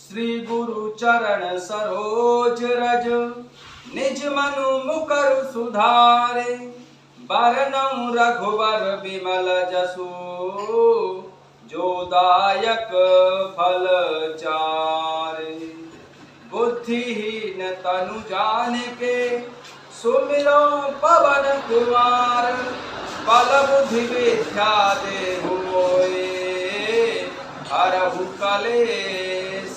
श्री गुरु चरण सरोज रज, निज मनु मुकर सुधारे। बरनउँ रघुबर बिमल जसु, जो दायक फल चारे। बुद्धिहीन तनु जानिके, सुमिरो पवन कुमार। बल बुद्धि विद्या देहु मोए, हरहु कलेश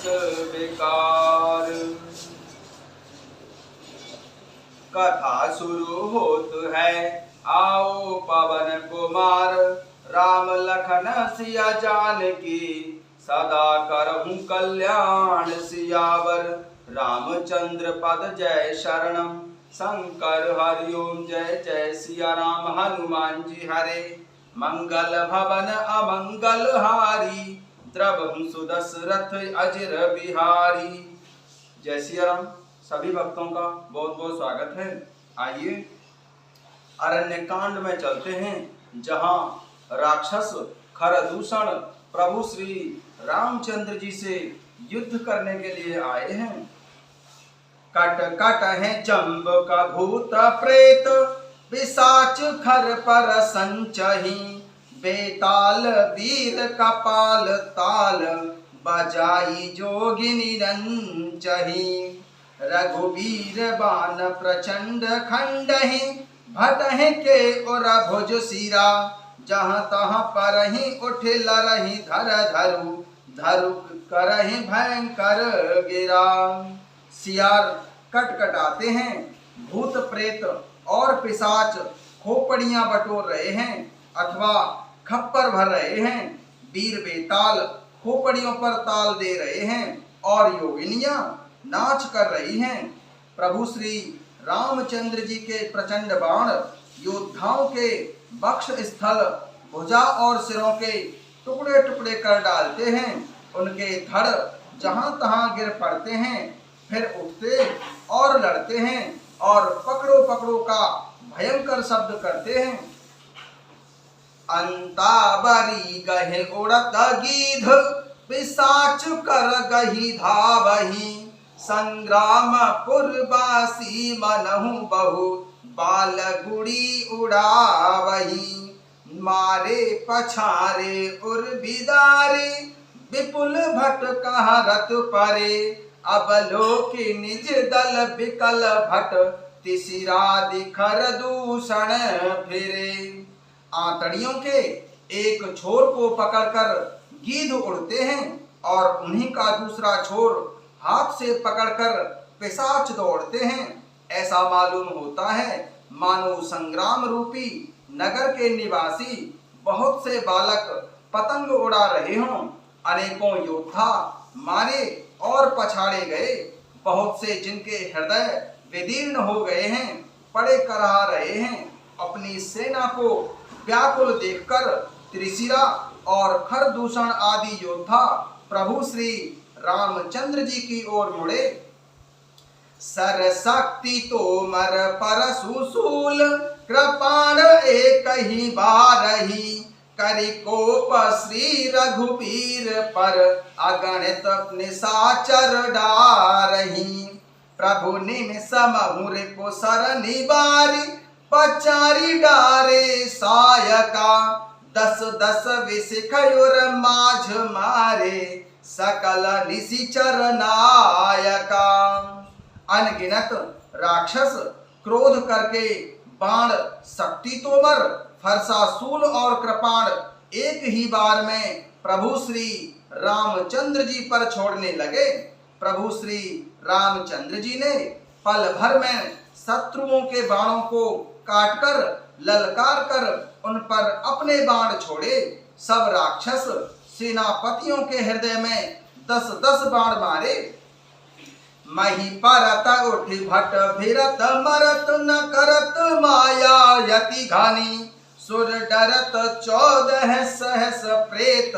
विकार। कथा शुरू होत है, आओ पवन कुमार। राम लखन सिया जानकी, सदा करहूँ कल्याण सियावर। रामचंद्र पद जय शरणम, शंकर हरि ओम जय जय सिया राम। हनुमान जी हरे, मंगल भवन अमंगल हारी। द्रवहु सुदशरथ अजर बिहारी। जय सिया राम। सभी भक्तों का बहुत बहुत स्वागत है। आइए अरण्य कांड में चलते हैं, जहां राक्षस खरदूषण प्रभु श्री रामचंद्र जी से युद्ध करने के लिए आए हैं। कट कट है जम्ब का भूत प्रेत, पिशाच खर पर संचही। बेताल वीर कपाल ताल, बजाई जोगिनी रंचही। रघुवीर बाण प्रचंड खंडहि, भटहि के और भुज सिरा। जहाँ तहाँ परहि उठ लरहि धर धरु, धरु करहि भयंकर गिरा। सियार कटकटाते हैं, भूत प्रेत और पिशाच खोपड़ियां बटोर रहे हैं अथवा खप्पर भर रहे हैं। वीर बेताल खोपड़ियों पर ताल दे रहे हैं और योगिनियां नाच कर रही हैं। प्रभु श्री रामचंद्र जी के प्रचंड बाण योद्धाओं के वक्ष स्थल, भुजा और सिरों के टुकड़े टुकड़े कर डालते हैं। उनके धड़ जहां तहां गिर पड़ते हैं, फिर उठते और लड़ते हैं और पकड़ो पकड़ो का भयंकर शब्द करते हैं। अंताबरी गहे उड़त गीध, पिशाच कर गही धावही। संग्राम पुरवासी मनहु बहु, बाल गुड़ी उड़ावही। मारे पछारे उर बिदारे, विपुल भट कहरत परे। अबलोकि निज दल बिकल भट, तिसिरा दिखर दूषण फिरे। आंतड़ियों के एक छोर को पकड़कर गीध उड़ते हैं और उन्हीं का दूसरा छोर हाथ से पकड़कर पिशाच दौड़ते हैं। ऐसा मालूम होता है मानो संग्राम रूपी नगर के निवासी बहुत से बालक पतंग उड़ा रहे हों। अनेकों योद्धा मारे और पछाड़े गए, बहुत से जिनके हृदय विदीर्ण हो गए हैं, पड़े कराह रहे हैं। अपनी सेना को व्याकुल देखकर त्रिशिरा और खरदूषण आदि योद्धा प्रभु श्री रामचंद्र जी की ओर मुड़े। सरशक्ति तोमर परशुशूल, कृपाण एक ही बारही। करि कोप श्री रघुवीर पर, अगणित निशाचर डारही। प्रभु निमिष मुहुरिपु सरनि बारी, पचारी डारे सायका। दस दस विशिखयुर माझ मारे, सकल निशिचर नायका। अनगिनत राक्षस क्रोध करके बाण शक्ति तोमर, फरसासूल और कृपाण एक ही बार में प्रभु श्री रामचंद्र जी पर छोड़ने लगे। प्रभु श्री रामचंद्र जी ने पल भर में शत्रुओं के बाणों को काटकर ललकार कर उन पर अपने बाण छोड़े। सब राक्षस सेनापतियों के हृदय में 10-10 बाण मारे। मही परत उठ भट भिरत मरत, न करत माया यति घानी। सुर डरत 14 सहस प्रेत,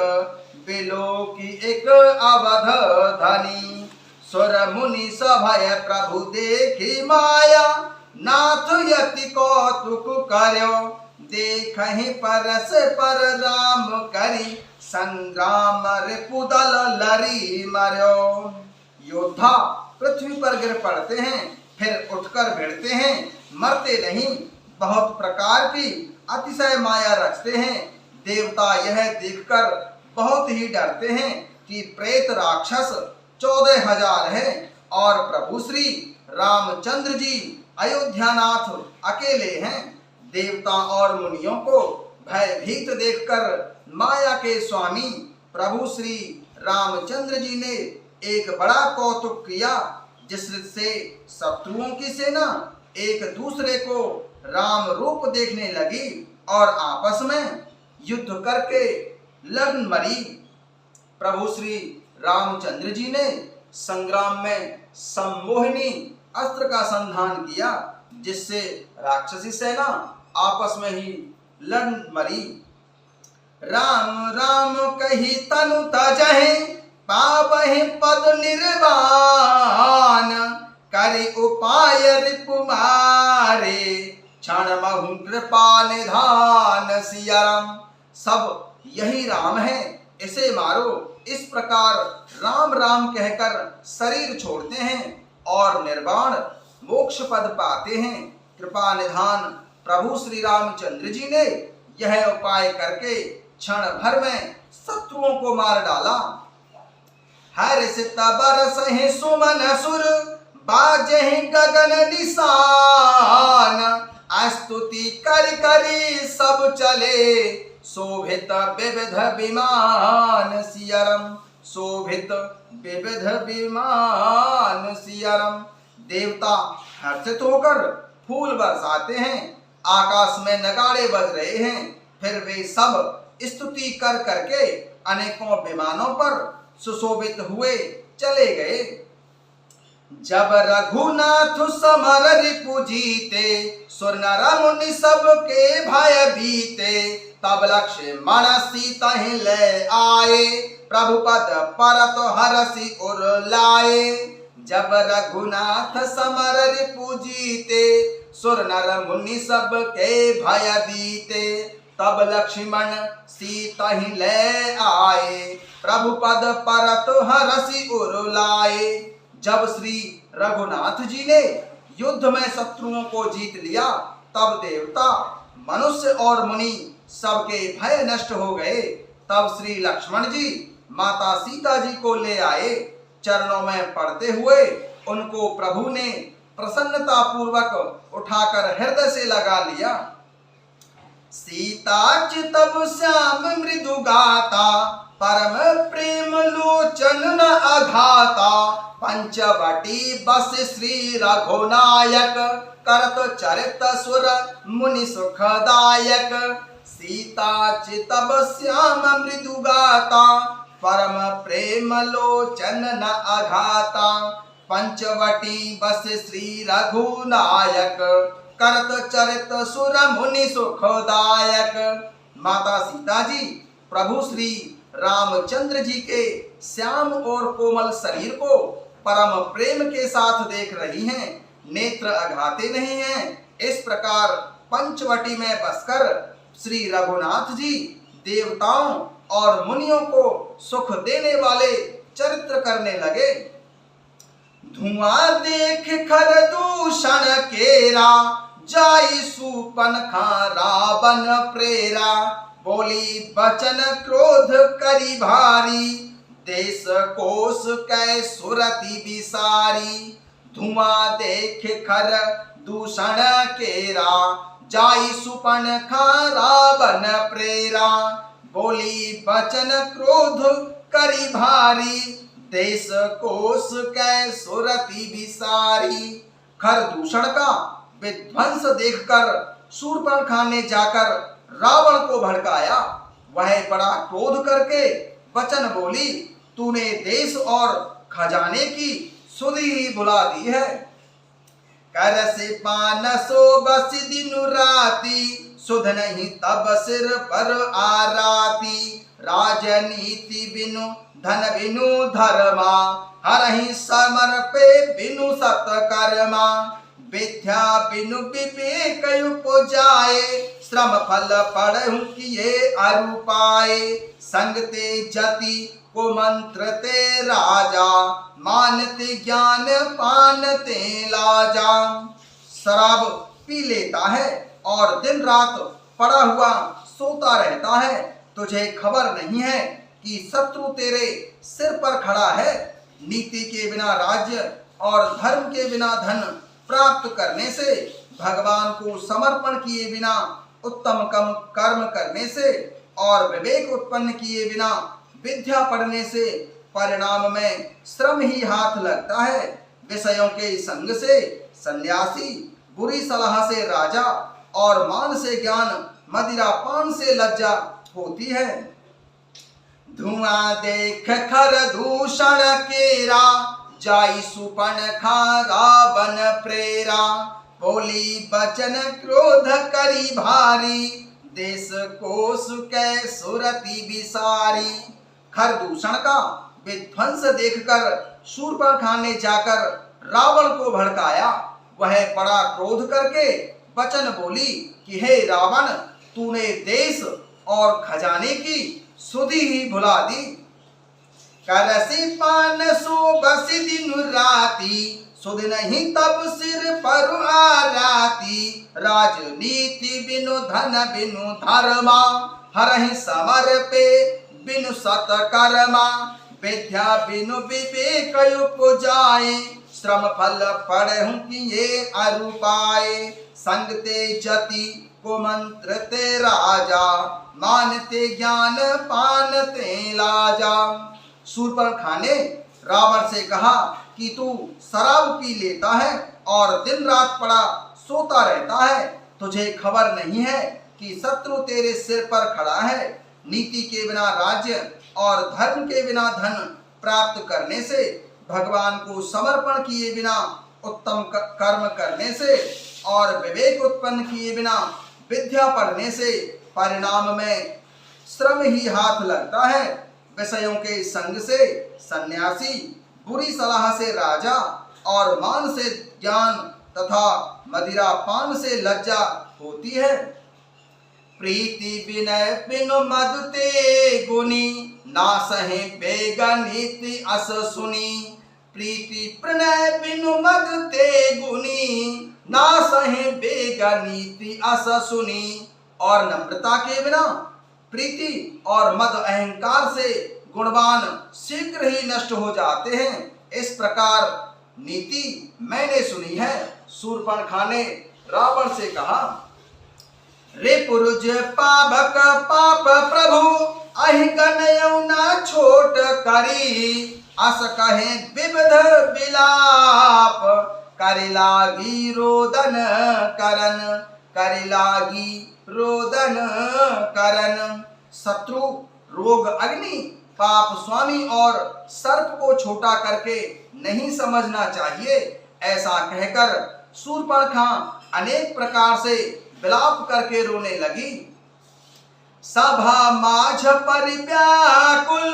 बिलो की एक अवध धनी। सुर मुनि सभय प्रभु देखी माया, नाथ यति कौतुक कर्यो। देखहि परस पर राम करी, संग्राम रिपुदल लरी मर्यो। योद्धा पृथ्वी पर गिर पड़ते हैं, फिर उठकर भिड़ते हैं, मरते नहीं। बहुत प्रकार की अतिशय माया रचते हैं। देवता यह देखकर बहुत ही डरते हैं कि प्रेत राक्षस 14,000 हैं और प्रभु श्री रामचंद्र जी अयोध्यानाथ अकेले हैं। देवता और मुनियों को भयभीत देखकर माया के स्वामी प्रभु श्री रामचंद्र जी ने एक बड़ा कौतुक किया, जिससे शत्रुओं की सेना एक दूसरे को राम रूप देखने लगी और आपस में युद्ध करके लड़ मरी। प्रभु श्री रामचंद्र जी ने संग्राम में सम्मोहिनी अस्त्र का संधान किया, जिससे राक्षसी सेना आपस में ही लड़ मरी। राम राम कही तनु तजहि, पावहि पद निर्वाण, करि उपाय रिपु मारे, क्षण महु कृपा निधान। सिया राम, सब यही राम है, इसे मारो। इस प्रकार राम राम कहकर शरीर छोड़ते हैं और निर्वाण मोक्ष पद पाते हैं। कृपा निधान प्रभु श्री रामचंद्र जी ने यह उपाय करके क्षण भर में शत्रुओं को मार डाला। हर्षित बरसहि सुमन सुर, बाजहि गगन निशान, स्तुति कर करी सब चले, शोभित विविध विमान। सियाराम, शोभित विविध विमान। सियाराम, देवता हर्षित होकर फूल बरसाते हैं, आकाश में नगाड़े बज रहे हैं। फिर वे सब स्तुति कर करके अनेकों विमानों पर सुशोभित हुए चले गए। जब रघुनाथ समर रिपु जीते, सुर नर मुनि सब के भय बीते, तब लक्ष्मण सीता ही ले आए, प्रभु पद परत हरषि उर लाए। जब रघुनाथ समर रिपु जीते, सुर नर मुनि सब के भय बीते, तब लक्ष्मण सीता ही ले आए, प्रभु पद परत हरषि उर लाए। जब श्री रघुनाथ जी ने युद्ध में शत्रुओं को जीत लिया, तब देवता मनुष्य और मुनि सबके भय नष्ट हो गए। तब श्री लक्ष्मण जी माता सीता जी को ले आए। चरणों में पड़ते हुए उनको प्रभु ने प्रसन्नता पूर्वक उठाकर हृदय से लगा लिया। सीता तब श्याम मृदु गाता, परम प्रेम लोचन न अघाता, पंचवटी बस श्री रघुनायक, करत चरित सुर मुनि सुखदायक। सीता तब श्याम मृदु गाता, परम प्रेम लोचन न अघाता, पंचवटी बस श्री रघुनायक, करत चरित सुर मुनि सुखदायक। माता सीता जी प्रभु श्री रामचंद्र जी के श्याम और कोमल शरीर को परम प्रेम के साथ देख रही हैं, नेत्र अघाते नहीं हैं। इस प्रकार पंचवटी में बसकर श्री रघुनाथ जी देवताओं और मुनियों को सुख देने वाले चरित्र करने लगे। धुआं देख खर दूषण केरा, जाई सुपनखा रावण प्रेरा, बोली बचन क्रोध करी भारी, देश कोस कै सुरति विसारी। धुआं देख खर दूषण केरा, जाई सुपनखा रावण प्रेरा, बोली बचन क्रोध करी भारी, देश कोस कै सुरति विसारी। खर दूषण का विध्वंस देखकर शूर्पणखा ने जाकर रावण को भड़काया। वह बड़ा क्रोध करके वचन बोली, तूने देश और खजाने की सुधि ही भुला दी है। कर से पान सो बस दिनु राती, सुध नहीं तब सिर पर आराती, राजनीति बिनु धन बिनु धर्मा, हरहि समर पे बिनु सत कर्मा, विद्या बिनु विवेक उपजाए, श्रम फल पढ़हु किए अरु पाए। संग ते जति को मंत्र ते राजा, मानते ज्ञान पानते लाजा। शराब पी लेता है और दिन रात पड़ा हुआ सोता रहता है, तुझे खबर नहीं है कि शत्रु तेरे सिर पर खड़ा है। नीति के बिना राज्य और धर्म के बिना धन प्राप्त करने से, भगवान को समर्पण किए बिना उत्तम कर्म करने से और विवेक उत्पन्न किए बिना विद्या पढ़ने से परिणाम में श्रम ही हाथ लगता है। विषयों के संग से सन्यासी, बुरी सलाह से राजा और मान से ज्ञान, मदिरा पान से लज्जा होती है। धुआं देख खर दूषण केरा, जाई सुपर्णखा रावण प्रेरा। बोली बचन क्रोध करी भारी, देश कोश कै सुरति विसारी। खर दूषण का विध्वंस देखकर शूर्पणखा ने जाकर रावण को भड़काया। वह बड़ा क्रोध करके वचन बोली कि हे रावण, तूने देश और खजाने की सुधि ही भुला दी। करसी पान सो बसी दिन राती, सुध नहीं तब सिर पर आराती। राजनीति बिनु धन बिनु धर्मा, हरहि समर पे बिनु सतकर्मा। विद्या बिनु विवेक उपजाए, श्रम फल पढ़हु किए अरु पाए। संग ते जति को मंत्र ते राजा, मानते ज्ञान पानते लाजा। शूर्पणखा ने रावण से कहा कि तू शराब पी लेता है और दिन रात पड़ा सोता रहता है, तुझे खबर नहीं है कि शत्रु तेरे सिर पर खड़ा है। नीति के बिना राज्य और धर्म के बिना धन प्राप्त करने से, भगवान को समर्पण किए बिना उत्तम कर्म करने से और विवेक उत्पन्न किए बिना विद्या पढ़ने से परिणाम में श्रम ही हाथ लगता है। विषयों के संग से सन्यासी, बुरी सलाह से राजा और मान से ज्ञान तथा मदिरा पान से लज्जा होती है। प्रीति विनय बिनु मद ते गुनी, ना सहे बेगनीति अस सुनी। प्रीति प्रणय बिनु मद ते गुनी, ना सहे बेगनीति अस सुनी। और नम्रता के बिना प्रीति और मद अहंकार से गुणवान शीघ्र ही नष्ट हो जाते हैं। इस प्रकार नीति मैंने सुनी है। शूर्पणखा ने रावण से कहा, रे पुरुष पावक पाप प्रभु, अहि गनयौ न छोट करी। अस कहे विविध विलाप, करि लागी रोदन करन। करि लागी रोदन करन। शत्रु, रोग, अग्नि, पाप स्वामी और सर्प को छोटा करके नहीं समझना चाहिए। ऐसा कहकर शूर्पणखा अनेक प्रकार से विलाप करके रोने लगी। सभा माझ परिव्याकुल,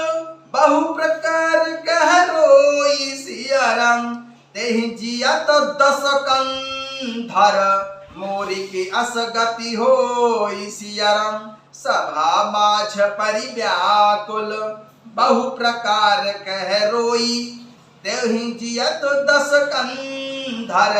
बहु प्रकार कह रोई सियरं। तेहि जियत दस कंधर, मोरी के अस गति होई सियरं। सभा माझ परिव्याकुल, बहु प्रकार कह रोई। तेहि जियत दस कंधर,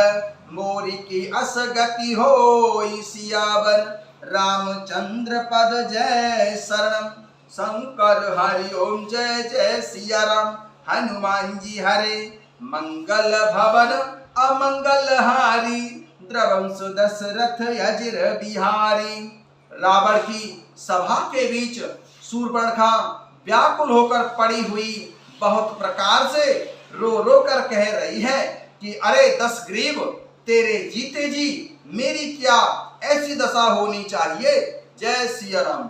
मोरी की अस गति होई सियावर। रामचंद्र पद जय शरणम, शंकर हरि ओम जय जय सिया राम। हनुमान जी हरे मंगल भवन अमंगल हारी, द्रवंश दशरथ अजिर बिहारी। रावण की सभा के बीच शूर्पणखा व्याकुल होकर पड़ी हुई बहुत प्रकार से रो रो कर कह रही है कि अरे दशग्रीव, तेरे जीते जी मेरी क्या ऐसी दशा होनी चाहिए। जय सिया राम।